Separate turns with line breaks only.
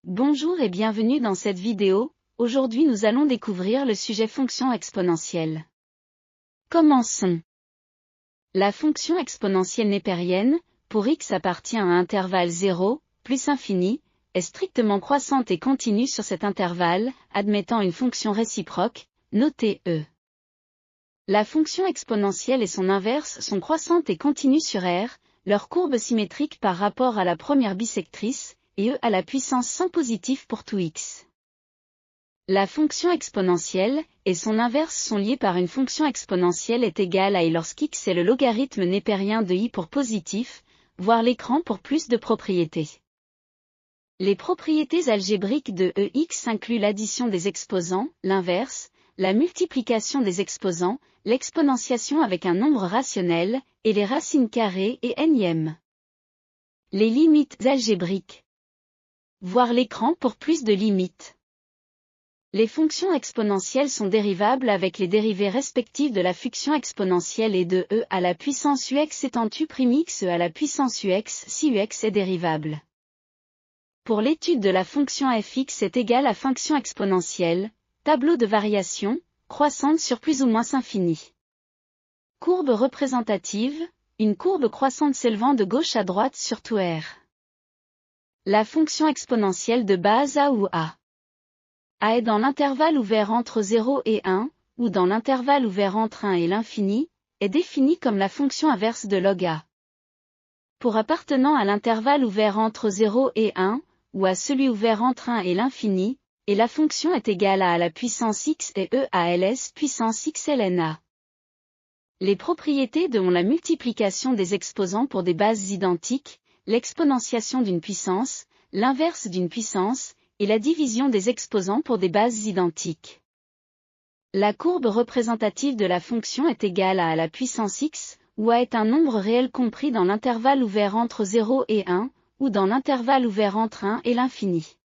Bonjour et bienvenue dans cette vidéo. Aujourd'hui nous allons découvrir le sujet fonction exponentielle. Commençons. La fonction exponentielle népérienne, pour x appartient à un intervalle 0, plus infini, est strictement croissante et continue sur cet intervalle, admettant une fonction réciproque, notée e. La fonction exponentielle et son inverse sont croissantes et continues sur R, leur courbe symétrique par rapport à la première bisectrice, et e à la puissance 100 positif pour tout x. La fonction exponentielle et son inverse sont liées par une fonction exponentielle est égale à i lorsqu'x est le logarithme népérien de i pour positif, voir l'écran pour plus de propriétés. Les propriétés algébriques de ex incluent l'addition des exposants, l'inverse, la multiplication des exposants, l'exponentiation avec un nombre rationnel, et les racines carrées et n-ième. Les limites algébriques. Voir l'écran pour plus de limites. Les fonctions exponentielles sont dérivables avec les dérivées respectives de la fonction exponentielle et de e à la puissance ux étant u'(x) à la puissance ux si ux est dérivable. Pour l'étude de la fonction fx est égale à fonction exponentielle, tableau de variation, croissante sur plus ou moins infini. Courbe représentative, une courbe croissante s'élevant de gauche à droite sur tout R. La fonction exponentielle de base a où a est dans l'intervalle ouvert entre 0 et 1, ou dans l'intervalle ouvert entre 1 et l'infini, est définie comme la fonction inverse de log a. Pour appartenant à l'intervalle ouvert entre 0 et 1, ou à celui ouvert entre 1 et l'infini, et la fonction est égale à la puissance x et e à ls puissance x ln a. Les propriétés de la multiplication des exposants pour des bases identiques, l'exponentiation d'une puissance, l'inverse d'une puissance, et la division des exposants pour des bases identiques. La courbe représentative de la fonction est égale à la puissance x, où a est un nombre réel compris dans l'intervalle ouvert entre 0 et 1, ou dans l'intervalle ouvert entre 1 et l'infini.